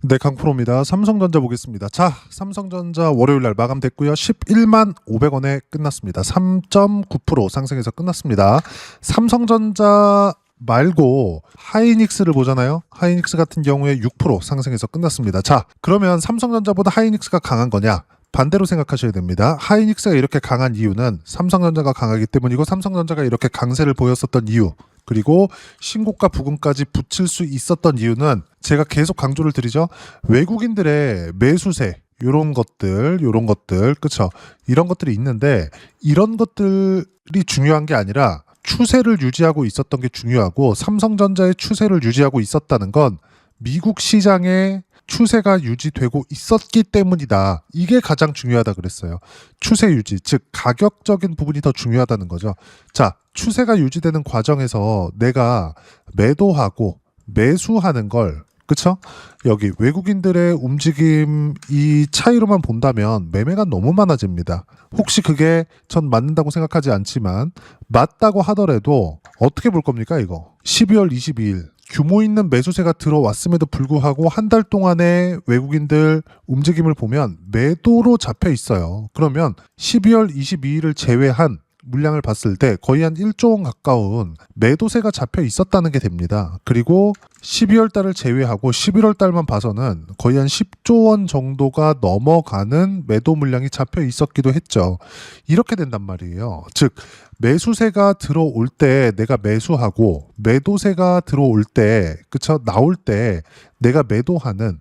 네, 강프로입니다. 삼성전자 보겠습니다. 자, 삼성전자 월요일날 마감됐고요. 11만 500원에 끝났습니다. 3.9% 상승해서 끝났습니다. 삼성전자 말고 하이닉스를 보잖아요. 하이닉스 같은 경우에 6% 상승해서 끝났습니다. 자, 그러면 삼성전자보다 하이닉스가 강한 거냐? 반대로 생각하셔야 됩니다. 하이닉스가 이렇게 강한 이유는 삼성전자가 강하기 때문이고, 삼성전자가 이렇게 강세를 보였었던 이유, 그리고 신고가 부근까지 붙일 수 있었던 이유는 제가 계속 강조를 드리죠. 외국인들의 매수세, 요런 것들, 그쵸? 이런 것들이 있는데, 이런 것들이 중요한 게 아니라 추세를 유지하고 있었던 게 중요하고, 삼성전자의 추세를 유지하고 있었다는 건 미국 시장의 추세가 유지되고 있었기 때문이다. 이게 가장 중요하다 그랬어요. 추세 유지, 즉 가격적인 부분이 더 중요하다는 거죠. 자, 추세가 유지되는 과정에서 내가 매도하고 매수하는 걸, 그쵸? 여기 외국인들의 움직임 이 차이로만 본다면 매매가 너무 많아집니다. 혹시 그게 전 맞는다고 생각하지 않지만, 맞다고 하더라도 어떻게 볼 겁니까 이거? 12월 22일 규모 있는 매수세가 들어왔음에도 불구하고 한 달 동안의 외국인들 움직임을 보면 매도로 잡혀 있어요. 그러면 12월 22일을 제외한 물량을 봤을 때 거의 한 1조 원 가까운 매도세가 잡혀 있었다는 게 됩니다. 그리고 12월 달을 제외하고 11월 달만 봐서는 거의 한 10조 원 정도가 넘어가는 매도 물량이 잡혀 있었기도 했죠. 이렇게 된단 말이에요. 즉 매수세가 들어올 때 내가 매수하고, 매도세가 들어올 때, 그쵸? 나올 때 내가 매도하는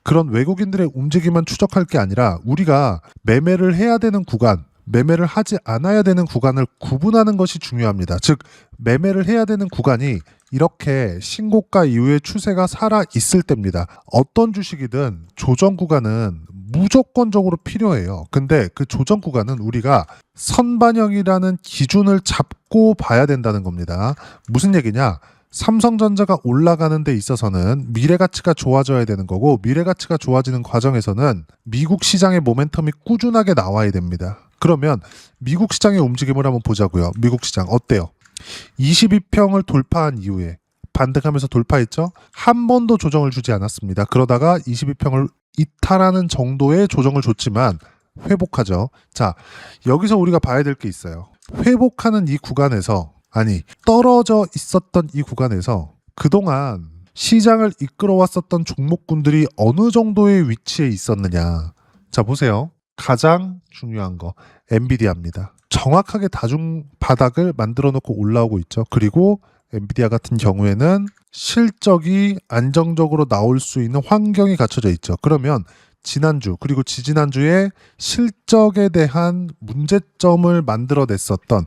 그런 외국인들의 움직임만 추적할 게 아니라, 우리가 매매를 해야 되는 구간, 매매를 하지 않아야 되는 구간을 구분하는 것이 중요합니다. 즉 매매를 해야 되는 구간이 이렇게 신고가 이후에 추세가 살아 있을 때입니다. 어떤 주식이든 조정 구간은 무조건적으로 필요해요. 근데 그 조정 구간은 우리가 선반영이라는 기준을 잡고 봐야 된다는 겁니다. 무슨 얘기냐? 삼성전자가 올라가는 데 있어서는 미래가치가 좋아져야 되는 거고, 미래가치가 좋아지는 과정에서는 미국 시장의 모멘텀이 꾸준하게 나와야 됩니다. 그러면 미국 시장의 움직임을 한번 보자고요. 미국 시장 어때요? 22평을 돌파한 이후에 반등하면서 돌파했죠? 한 번도 조정을 주지 않았습니다. 그러다가 22평을 이탈하는 정도의 조정을 줬지만 회복하죠. 자, 여기서 우리가 봐야 될 게 있어요. 회복하는 이 구간에서, 아니 떨어져 있었던 이 구간에서 그동안 시장을 이끌어왔었던 종목군들이 어느 정도의 위치에 있었느냐. 자, 보세요. 가장 중요한 거 엔비디아입니다. 정확하게 다중 바닥을 만들어 놓고 올라오고 있죠. 그리고 엔비디아 같은 경우에는 실적이 안정적으로 나올 수 있는 환경이 갖춰져 있죠. 그러면 지난주 그리고 지지난주에 실적에 대한 문제점을 만들어냈었던,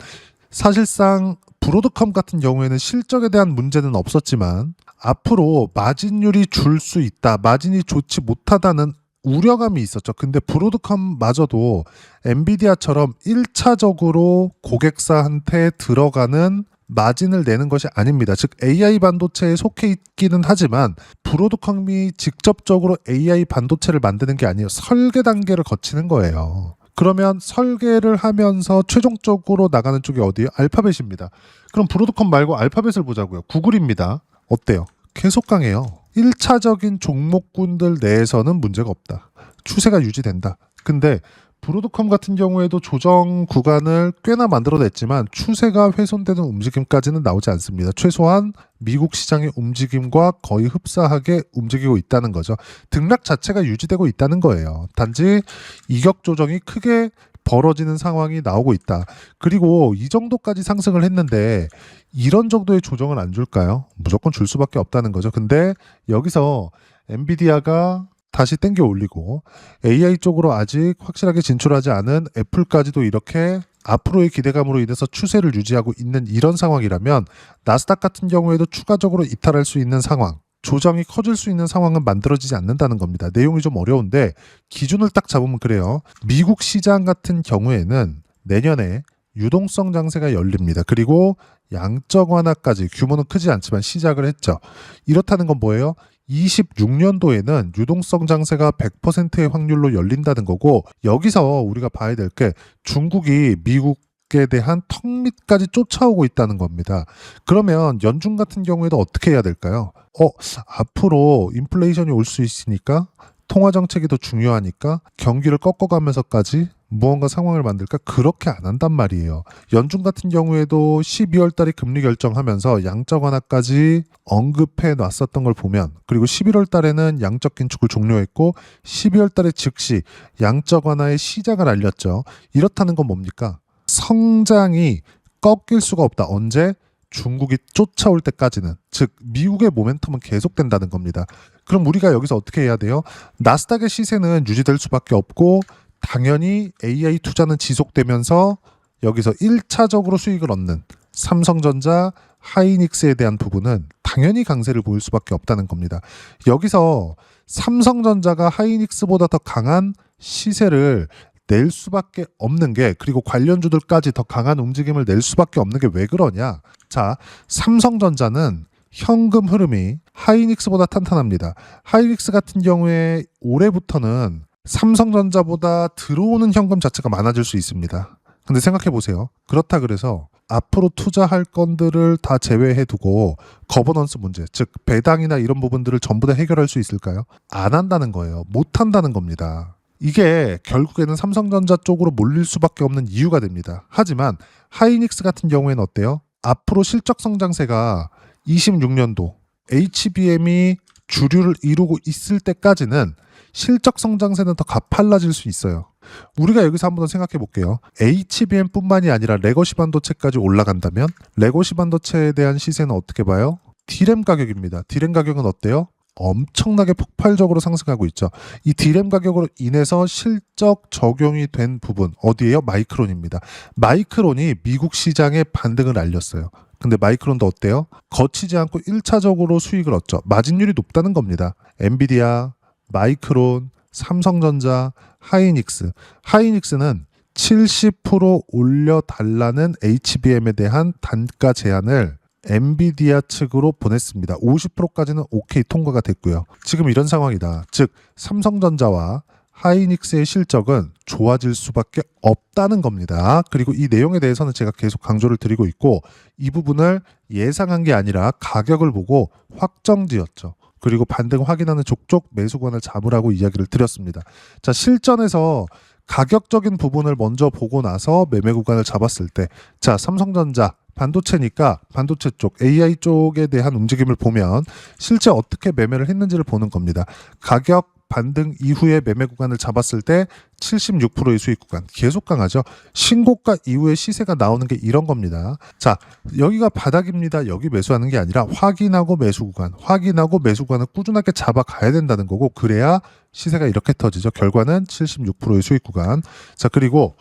사실상 브로드컴 같은 경우에는 실적에 대한 문제는 없었지만 앞으로 마진율이 줄 수 있다, 마진이 좋지 못하다는 우려감이 있었죠. 근데 브로드컴마저도 엔비디아처럼 1차적으로 고객사한테 들어가는 마진을 내는 것이 아닙니다. 즉 AI 반도체에 속해 있기는 하지만 브로드컴이 직접적으로 AI 반도체를 만드는 게 아니에요. 설계 단계를 거치는 거예요. 그러면 설계를 하면서 최종적으로 나가는 쪽이 어디예요? 알파벳입니다. 그럼 브로드컴 말고 알파벳을 보자고요. 구글입니다. 어때요? 계속 강해요. 1차적인 종목군들 내에서는 문제가 없다. 추세가 유지된다. 근데 브로드컴 같은 경우에도 조정 구간을 꽤나 만들어냈지만 추세가 훼손되는 움직임까지는 나오지 않습니다. 최소한 미국 시장의 움직임과 거의 흡사하게 움직이고 있다는 거죠. 등락 자체가 유지되고 있다는 거예요. 단지 이격 조정이 크게 벌어지는 상황이 나오고 있다. 그리고 이 정도까지 상승을 했는데 이런 정도의 조정을 안 줄까요? 무조건 줄 수밖에 없다는 거죠. 근데 여기서 엔비디아가 다시 땡겨 올리고 AI 쪽으로 아직 확실하게 진출하지 않은 애플까지도 이렇게 앞으로의 기대감으로 인해서 추세를 유지하고 있는 이런 상황이라면, 나스닥 같은 경우에도 추가적으로 이탈할 수 있는 상황, 조정이 커질 수 있는 상황은 만들어지지 않는다는 겁니다. 내용이 좀 어려운데 기준을 딱 잡으면 그래요. 미국 시장 같은 경우에는 내년에 유동성 장세가 열립니다. 그리고 양적 완화까지 규모는 크지 않지만 시작을 했죠. 이렇다는 건 뭐예요? 26년도에는 유동성 장세가 100%의 확률로 열린다는 거고, 여기서 우리가 봐야 될 게 중국이 미국 가격에 대한 턱밑까지 쫓아오고 있다는 겁니다. 그러면 연중 같은 경우에도 어떻게 해야 될까요? 앞으로 인플레이션이 올 수 있으니까 통화 정책이 더 중요하니까 경기를 꺾어가면서까지 무언가 상황을 만들까? 그렇게 안 한단 말이에요. 연중 같은 경우에도 12월 달에 금리 결정하면서 양적 완화까지 언급해 놨었던 걸 보면, 그리고 11월 달에는 양적 긴축을 종료했고 12월 달에 즉시 양적 완화의 시작을 알렸죠. 이렇다는 건 뭡니까? 성장이 꺾일 수가 없다. 언제? 중국이 쫓아올 때까지는. 즉 미국의 모멘텀은 계속된다는 겁니다. 그럼 우리가 여기서 어떻게 해야 돼요? 나스닥의 시세는 유지될 수밖에 없고 당연히 AI 투자는 지속되면서 여기서 1차적으로 수익을 얻는 삼성전자, 하이닉스에 대한 부분은 당연히 강세를 보일 수밖에 없다는 겁니다. 여기서 삼성전자가 하이닉스보다 더 강한 시세를 낼 수밖에 없는 게, 그리고 관련주들까지 더 강한 움직임을 낼 수밖에 없는 게 왜 그러냐? 자, 삼성전자는 현금 흐름이 하이닉스보다 탄탄합니다. 하이닉스 같은 경우에 올해부터는 삼성전자보다 들어오는 현금 자체가 많아질 수 있습니다. 근데 생각해 보세요. 그렇다 그래서 앞으로 투자할 건들을 다 제외해 두고 거버넌스 문제, 즉 배당이나 이런 부분들을 전부 다 해결할 수 있을까요? 안 한다는 거예요. 못 한다는 겁니다. 이게 결국에는 삼성전자 쪽으로 몰릴 수밖에 없는 이유가 됩니다. 하지만 하이닉스 같은 경우에는 어때요? 앞으로 실적 성장세가 26년도 HBM이 주류를 이루고 있을 때까지는 실적 성장세는 더 가팔라질 수 있어요. 우리가 여기서 한번 더 생각해 볼게요. HBM뿐만이 아니라 레거시 반도체까지 올라간다면 레거시 반도체에 대한 시세는 어떻게 봐요? D램 가격입니다. D램 가격은 어때요? 엄청나게 폭발적으로 상승하고 있죠. 이 D램 가격으로 인해서 실적 적용이 된 부분 어디예요? 마이크론입니다. 마이크론이 미국 시장에 반등을 알렸어요. 근데 마이크론도 어때요? 거치지 않고 1차적으로 수익을 얻죠. 마진율이 높다는 겁니다. 엔비디아, 마이크론, 삼성전자, 하이닉스. 하이닉스는 70% 올려달라는 HBM에 대한 단가 제한을 엔비디아 측으로 보냈습니다. 50%까지는 오케이 통과가 됐고요. 지금 이런 상황이다. 즉 삼성전자와 하이닉스의 실적은 좋아질 수밖에 없다는 겁니다. 그리고 이 내용에 대해서는 제가 계속 강조를 드리고 있고 이 부분을 예상한 게 아니라 가격을 보고 확정지었죠. 그리고 반등 확인하는 족족 매수권을 잡으라고 이야기를 드렸습니다. 자, 실전에서 가격적인 부분을 먼저 보고 나서 매매 구간을 잡았을 때, 자, 삼성전자 반도체니까 반도체 쪽, AI 쪽에 대한 움직임을 보면 실제 어떻게 매매를 했는지를 보는 겁니다. 가격 반등 이후에 매매 구간을 잡았을 때 76%의 수익 구간 계속 강하죠. 신고가 이후에 시세가 나오는 게 이런 겁니다. 자, 여기가 바닥입니다. 여기 매수하는 게 아니라 확인하고 매수 구간, 확인하고 매수 구간을 꾸준하게 잡아가야 된다는 거고, 그래야 시세가 이렇게 터지죠. 결과는 76%의 수익 구간. 자, 그리고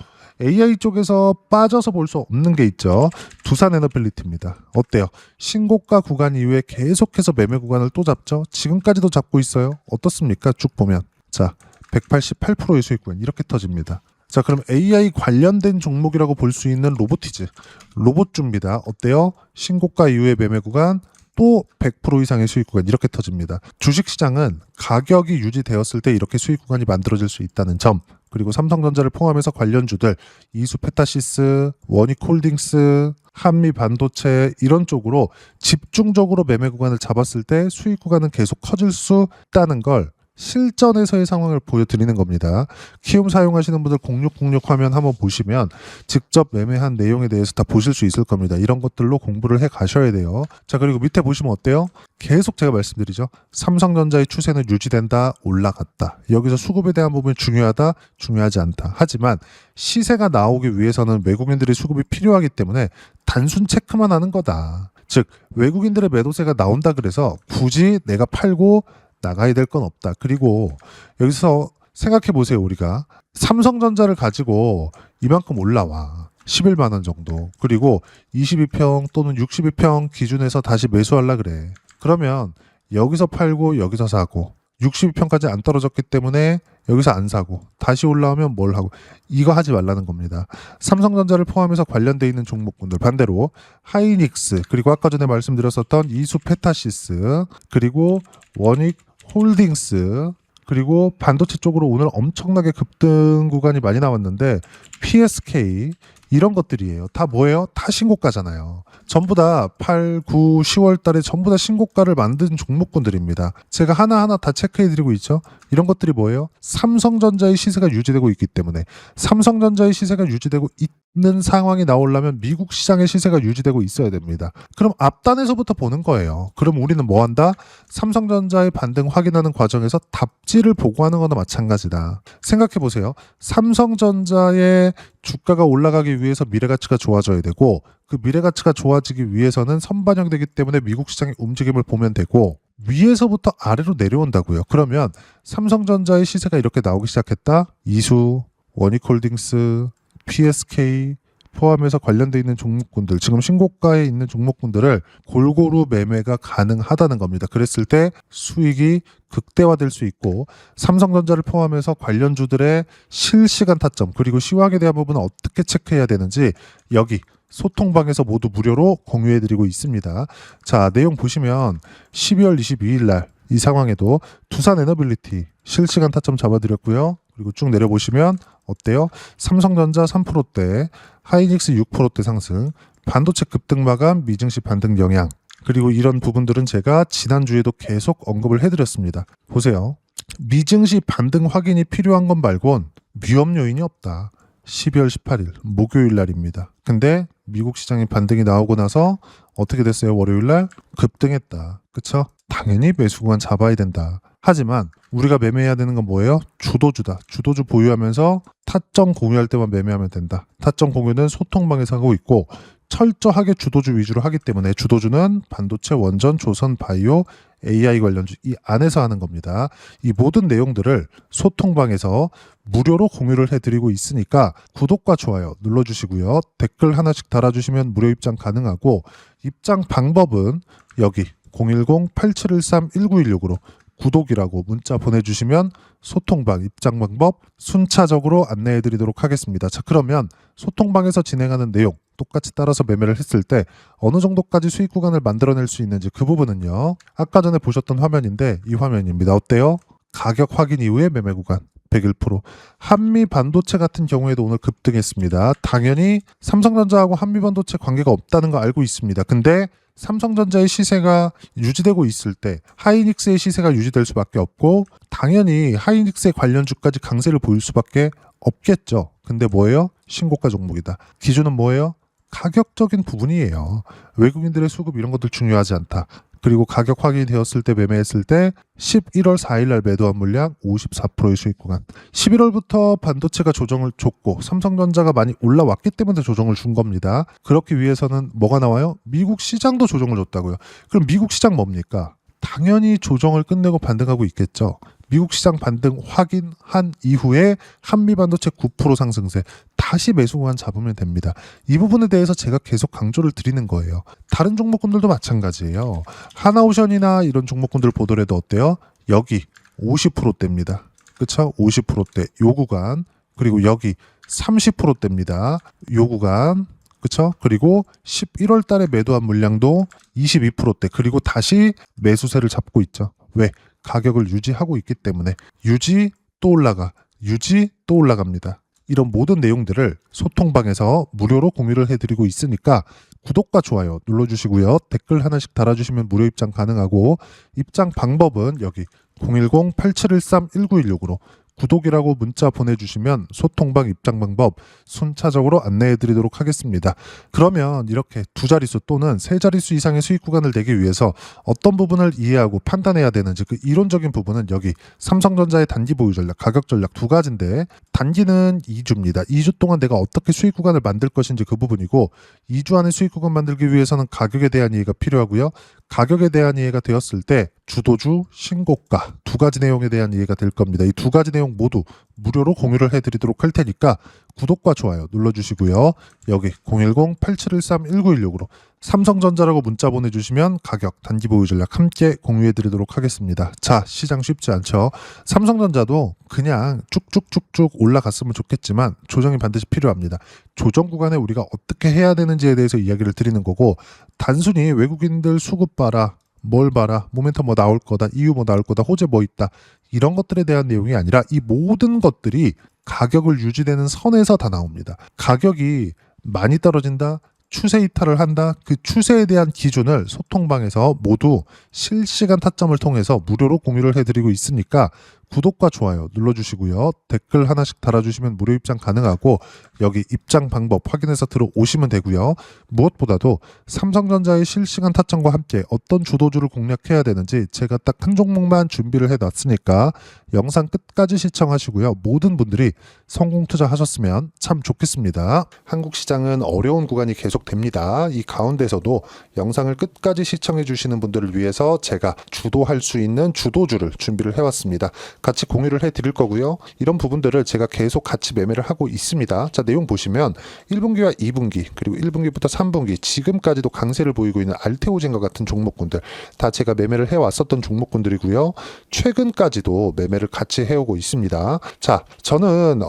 AI 쪽에서 빠져서 볼 수 없는 게 있죠. 두산 에너빌리티입니다. 어때요? 신고가 구간 이후에 계속해서 매매 구간을 또 잡죠. 지금까지도 잡고 있어요. 어떻습니까? 쭉 보면. 자, 188%의 수익 구간 이렇게 터집니다. 자, 그럼 AI 관련된 종목이라고 볼 수 있는 로보티즈. 로봇주입니다. 어때요? 신고가 이후에 매매 구간 또 100% 이상의 수익 구간 이렇게 터집니다. 주식시장은 가격이 유지되었을 때 이렇게 수익 구간이 만들어질 수 있다는 점, 그리고 삼성전자를 포함해서 관련주들 이수페타시스, 원익홀딩스, 한미반도체 이런 쪽으로 집중적으로 매매 구간을 잡았을 때 수익 구간은 계속 커질 수 있다는 걸 실전에서의 상황을 보여드리는 겁니다. 키움 사용하시는 분들 0606 화면 한번 보시면 직접 매매한 내용에 대해서 다 보실 수 있을 겁니다. 이런 것들로 공부를 해 가셔야 돼요. 자, 그리고 밑에 보시면 어때요? 계속 제가 말씀드리죠. 삼성전자의 추세는 유지된다, 올라갔다. 여기서 수급에 대한 부분이 중요하다, 중요하지 않다. 하지만 시세가 나오기 위해서는 외국인들의 수급이 필요하기 때문에 단순 체크만 하는 거다. 즉 외국인들의 매도세가 나온다 그래서 굳이 내가 팔고 나가야 될 건 없다. 그리고 여기서 생각해 보세요. 우리가 삼성전자를 가지고 이만큼 올라와 11만 원 정도, 그리고 22평 또는 62평 기준에서 다시 매수하려 그래. 그러면 여기서 팔고 여기서 사고 62평까지 안 떨어졌기 때문에 여기서 안 사고 다시 올라오면 뭘 하고, 이거 하지 말라는 겁니다. 삼성전자를 포함해서 관련돼 있는 종목군들 반대로 하이닉스, 그리고 아까 전에 말씀드렸었던 이수페타시스, 그리고 원익 홀딩스, 그리고 반도체 쪽으로 오늘 엄청나게 급등 구간이 많이 나왔는데 PSK, 이런 것들이에요. 다 뭐예요? 다 신고가잖아요. 전부 다 8, 9, 10월 달에 전부 다 신고가를 만든 종목군들입니다. 제가 하나하나 다 체크해드리고 있죠. 이런 것들이 뭐예요? 삼성전자의 시세가 유지되고 있기 때문에 삼성전자의 시세가 유지되고 있는 상황이 나오려면 미국 시장의 시세가 유지되고 있어야 됩니다. 그럼 앞단에서부터 보는 거예요. 그럼 우리는 뭐 한다? 삼성전자의 반등 확인하는 과정에서 답지를 보고하는 거나 마찬가지다. 생각해 보세요. 삼성전자의 주가가 올라가기 위해서 미래가치가 좋아져야 되고 그 미래가치가 좋아지기 위해서는 선반영되기 때문에 미국 시장의 움직임을 보면 되고 위에서부터 아래로 내려온다고요. 그러면 삼성전자의 시세가 이렇게 나오기 시작했다. 이수, 원익홀딩스, PSK 포함해서 관련돼 있는 종목군들, 지금 신고가에 있는 종목군들을 골고루 매매가 가능하다는 겁니다. 그랬을 때 수익이 극대화될 수 있고 삼성전자를 포함해서 관련주들의 실시간 타점 그리고 시황에 대한 부분은 어떻게 체크해야 되는지 여기 소통방에서 모두 무료로 공유해드리고 있습니다. 자, 내용 보시면 12월 22일 날 이 상황에도 두산에너빌리티 실시간 타점 잡아드렸고요. 그리고 쭉 내려보시면 어때요? 삼성전자 3%대, 하이닉스 6%대 상승, 반도체 급등 마감, 미증시 반등 영향. 그리고 이런 부분들은 제가 지난주에도 계속 언급을 해드렸습니다. 보세요. 미증시 반등 확인이 필요한 건 말곤 위험 요인이 없다. 12월 18일 목요일 날입니다. 근데 미국 시장의 반등이 나오고 나서 어떻게 됐어요? 월요일 날 급등했다. 그쵸? 당연히 매수 구간 잡아야 된다. 하지만 우리가 매매해야 되는 건 뭐예요? 주도주다. 주도주 보유하면서 타점 공유할 때만 매매하면 된다. 타점 공유는 소통방에서 하고 있고 철저하게 주도주 위주로 하기 때문에 주도주는 반도체, 원전, 조선, 바이오, AI 관련주 이 안에서 하는 겁니다. 이 모든 내용들을 소통방에서 무료로 공유를 해드리고 있으니까 구독과 좋아요 눌러주시고요. 댓글 하나씩 달아주시면 무료 입장 가능하고 입장 방법은 여기 010-8713-1916으로 구독이라고 문자 보내주시면 소통방 입장 방법 순차적으로 안내해드리도록 하겠습니다. 자, 그러면 소통방에서 진행하는 내용 똑같이 따라서 매매를 했을 때 어느 정도까지 수익 구간을 만들어낼 수 있는지 그 부분은요. 아까 전에 보셨던 화면인데 이 화면입니다. 어때요? 가격 확인 이후에 매매 구간 101%. 한미 반도체 같은 경우에도 오늘 급등했습니다. 당연히 삼성전자하고 한미 반도체 관계가 없다는 거 알고 있습니다. 근데 삼성전자의 시세가 유지되고 있을 때 하이닉스의 시세가 유지될 수밖에 없고 당연히 하이닉스의 관련주까지 강세를 보일 수밖에 없겠죠. 근데 뭐예요? 신고가 종목이다. 기준은 뭐예요? 가격적인 부분이에요. 외국인들의 수급 이런 것들 중요하지 않다. 그리고 가격 확인이 되었을 때 매매했을 때 11월 4일 날 매도한 물량 54%의 수익 구간. 11월부터 반도체가 조정을 줬고 삼성전자가 많이 올라왔기 때문에 조정을 준 겁니다. 그렇기 위해서는 뭐가 나와요? 미국 시장도 조정을 줬다고요. 그럼 미국 시장 뭡니까? 당연히 조정을 끝내고 반등하고 있겠죠. 미국 시장 반등 확인한 이후에 한미 반도체 9% 상승세 다시 매수 구간 잡으면 됩니다. 이 부분에 대해서 제가 계속 강조를 드리는 거예요. 다른 종목군들도 마찬가지예요. 하나오션이나 이런 종목군들 보더라도 어때요? 여기 50%대입니다. 그쵸? 50%대 요 구간 그리고 여기 30%대입니다. 요 구간 그쵸? 그리고 11월 달에 매도한 물량도 22%대 그리고 다시 매수세를 잡고 있죠. 왜? 가격을 유지하고 있기 때문에 유지 또 올라가 유지 또 올라갑니다. 이런 모든 내용들을 소통방에서 무료로 공유를 해드리고 있으니까 구독과 좋아요 눌러주시고요. 댓글 하나씩 달아주시면 무료 입장 가능하고 입장 방법은 여기 010-8713-1916으로 구독이라고 문자 보내주시면 소통방 입장 방법 순차적으로 안내해드리도록 하겠습니다. 그러면 이렇게 두 자릿수 또는 세 자릿수 이상의 수익 구간을 내기 위해서 어떤 부분을 이해하고 판단해야 되는지 그 이론적인 부분은 여기 삼성전자의 단기 보유 전략, 가격 전략 두 가지인데 단기는 2주입니다. 2주 동안 내가 어떻게 수익 구간을 만들 것인지 그 부분이고 2주 안에 수익 구간 만들기 위해서는 가격에 대한 이해가 필요하고요. 가격에 대한 이해가 되었을 때 주도주, 신고가 두 가지 내용에 대한 이해가 될 겁니다. 이 두 가지 내용 모두 무료로 공유를 해드리도록 할 테니까 구독과 좋아요 눌러주시고요. 여기 010-8713-1916으로 삼성전자라고 문자 보내주시면 가격, 단기 보유 전략 함께 공유해드리도록 하겠습니다. 자, 시장 쉽지 않죠. 삼성전자도 그냥 쭉쭉쭉쭉 올라갔으면 좋겠지만 조정이 반드시 필요합니다. 조정 구간에 우리가 어떻게 해야 되는지에 대해서 이야기를 드리는 거고 단순히 외국인들 수급 봐라 뭘 봐라 모멘텀 뭐 나올 거다 이유 뭐 나올 거다 호재 뭐 있다 이런 것들에 대한 내용이 아니라 이 모든 것들이 가격을 유지되는 선에서 다 나옵니다. 가격이 많이 떨어진다, 추세 이탈을 한다. 그 추세에 대한 기준을 소통방에서 모두 실시간 타점을 통해서 무료로 공유를 해드리고 있으니까 구독과 좋아요 눌러주시고요. 댓글 하나씩 달아주시면 무료 입장 가능하고 여기 입장 방법 확인해서 들어오시면 되고요. 무엇보다도 삼성전자의 실시간 타점과 함께 어떤 주도주를 공략해야 되는지 제가 딱 한 종목만 준비를 해놨으니까 영상 끝까지 시청하시고요. 모든 분들이 성공 투자하셨으면 참 좋겠습니다. 한국 시장은 어려운 구간이 계속됩니다. 이 가운데서도 영상을 끝까지 시청해 주시는 분들을 위해서 제가 주도할 수 있는 주도주를 준비를 해왔습니다. 같이 공유를 해드릴 거고요. 이런 부분들을 제가 계속 같이 매매를 하고 있습니다. 자, 내용 보시면 1분기와 2분기 그리고 1분기부터 3분기 지금까지도 강세를 보이고 있는 알테오젠과 같은 종목군들 다 제가 매매를 해왔었던 종목군들이고요. 최근까지도 매매를 같이 해오고 있습니다. 자, 저는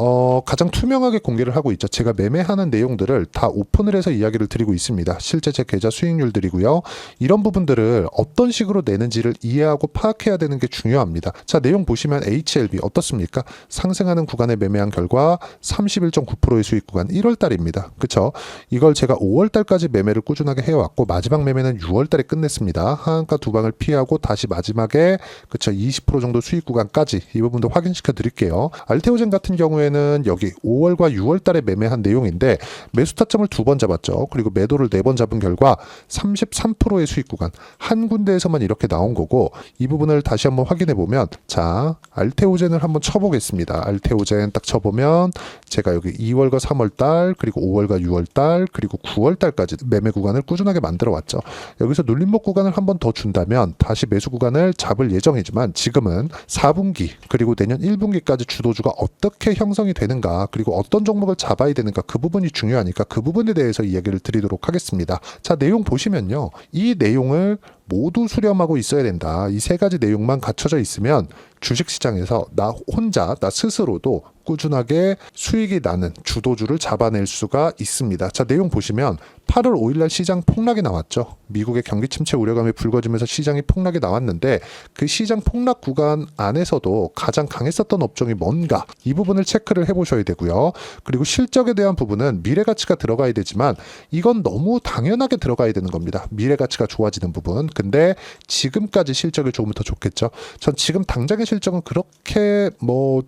가장 투명하게 공개를 하고 있죠. 제가 매매하는 내용들을 다 오픈을 해서 이야기를 드리고 있습니다. 실제 제 계좌 수익률들이고요. 이런 부분들을 어떤 식으로 내는지를 이해하고 파악해야 되는 게 중요합니다. 자, 내용 보시면 HLB 어떻습니까? 상승하는 구간에 매매한 결과 31.9%의 수익 구간 1월 달입니다. 그쵸? 이걸 제가 5월 달까지 매매를 꾸준하게 해왔고 마지막 매매는 6월 달에 끝냈습니다. 하한가 두 방을 피하고 다시 마지막에 그쵸 20% 정도 수익 구간까지 이 부분도 확인시켜 드릴게요. 알테오젠 같은 경우에는 여기 5월과 6월 달에 매매한 내용인데 매수 타점을 2번 잡았죠. 그리고 매도를 4번 잡은 결과 33%의 수익 구간 한 군데에서만 이렇게 나온 거고 이 부분을 다시 한번 확인해 보면 자 알테오젠을 한번 쳐보겠습니다. 알테오젠 딱 쳐보면 제가 여기 2월과 3월달 그리고 5월과 6월달 그리고 9월달까지 매매 구간을 꾸준하게 만들어 왔죠. 여기서 눌림목 구간을 한번 더 준다면 다시 매수 구간을 잡을 예정이지만 지금은 4분기 그리고 내년 1분기까지 주도주가 어떻게 형성이 되는가 그리고 어떤 종목을 잡아야 되는가 그 부분이 중요하니까 그 부분에 대해서 이야기를 드리도록 하겠습니다. 자, 내용 보시면요. 이 내용을 모두 수렴하고 있어야 된다. 이 세 가지 내용만 갖춰져 있으면 주식시장에서 나 혼자 나 스스로도 꾸준하게 수익이 나는 주도주를 잡아낼 수가 있습니다. 자, 내용 보시면 8월 5일날 시장 폭락이 나왔죠. 미국의 경기 침체 우려감이 불거지면서 시장이 폭락이 나왔는데 그 시장 폭락 구간 안에서도 가장 강했었던 업종이 뭔가 이 부분을 체크를 해보셔야 되고요. 그리고 실적에 대한 부분은 미래가치가 들어가야 되지만 이건 너무 당연하게 들어가야 되는 겁니다. 미래가치가 좋아지는 부분. 근데 지금까지 실적이 좋으면 더 좋겠죠. 전 지금 당장의 실적은 그렇게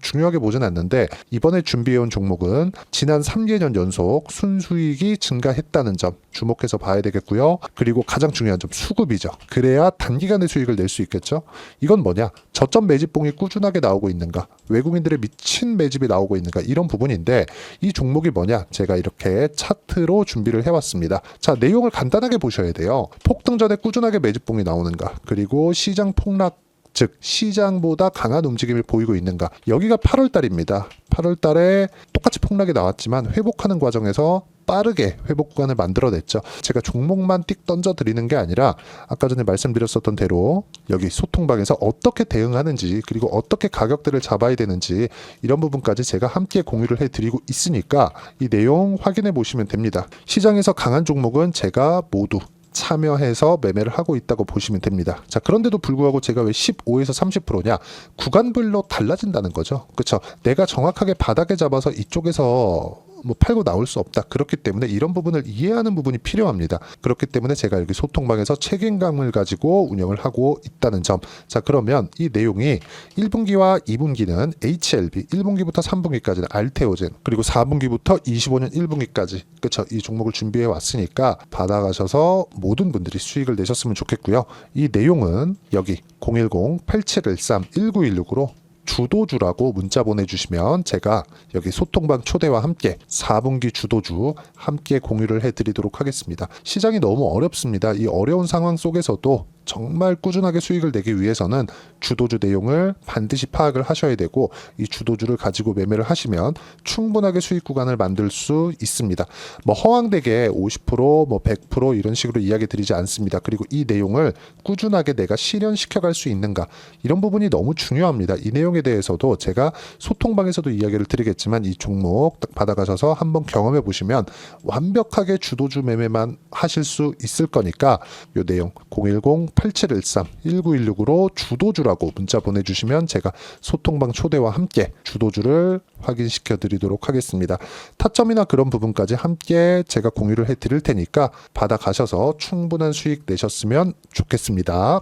중요하게 보진 않는데 이번에 준비해온 종목은 지난 3개년 연속 순수익이 증가했다는 점 주목해서 봐야 되겠고요. 그리고 가장 중요한 점 수급이죠. 그래야 단기간에 수익을 낼 수 있겠죠. 이건 뭐냐? 저점 매집봉이 꾸준하게 나오고 있는가? 외국인들의 미친 매집이 나오고 있는가? 이런 부분인데 이 종목이 뭐냐? 제가 이렇게 차트로 준비를 해왔습니다. 자, 내용을 간단하게 보셔야 돼요. 폭등 전에 꾸준하게 매집봉이 나오는가? 그리고 시장 폭락 즉 시장보다 강한 움직임을 보이고 있는가. 여기가 8월 달입니다. 8월 달에 똑같이 폭락이 나왔지만 회복하는 과정에서 빠르게 회복 구간을 만들어냈죠. 제가 종목만 띡 던져드리는 게 아니라 아까 전에 말씀드렸었던 대로 여기 소통방에서 어떻게 대응하는지 그리고 어떻게 가격대를 잡아야 되는지 이런 부분까지 제가 함께 공유를 해드리고 있으니까 이 내용 확인해 보시면 됩니다. 시장에서 강한 종목은 제가 모두 참여해서 매매를 하고 있다고 보시면 됩니다. 자, 그런데도 불구하고 제가 왜 15에서 30%냐? 구간별로 달라진다는 거죠. 그렇죠? 내가 정확하게 바닥에 잡아서 이쪽에서 팔고 나올 수 없다. 그렇기 때문에 이런 부분을 이해하는 부분이 필요합니다. 그렇기 때문에 제가 여기 소통방에서 책임감을 가지고 운영을 하고 있다는 점. 자, 그러면 이 내용이 1분기와 2분기는 HLB, 1분기부터 3분기까지는 알테오젠, 그리고 4분기부터 25년 1분기까지 그렇죠. 이 종목을 준비해 왔으니까 받아가셔서 모든 분들이 수익을 내셨으면 좋겠고요. 이 내용은 여기 010-8713-1916으로 주도주라고 문자 보내주시면 제가 여기 소통방 초대와 함께 4분기 주도주 함께 공유를 해드리도록 하겠습니다. 시장이 너무 어렵습니다. 이 어려운 상황 속에서도 정말 꾸준하게 수익을 내기 위해서는 주도주 내용을 반드시 파악을 하셔야 되고 이 주도주를 가지고 매매를 하시면 충분하게 수익 구간을 만들 수 있습니다. 허황되게 50% 100% 이런 식으로 이야기 드리지 않습니다. 그리고 이 내용을 꾸준하게 내가 실현시켜 갈 수 있는가 이런 부분이 너무 중요합니다. 이 내용에 대해서도 제가 소통방에서도 이야기를 드리겠지만 이 종목 딱 받아가셔서 한번 경험해 보시면 완벽하게 주도주 매매만 하실 수 있을 거니까 이 내용 010 8713 1916으로 주도주라고 문자 보내주시면 제가 소통방 초대와 함께 주도주를 확인시켜 드리도록 하겠습니다. 타점이나 그런 부분까지 함께 제가 공유를 해 드릴 테니까 받아가셔서 충분한 수익 내셨으면 좋겠습니다.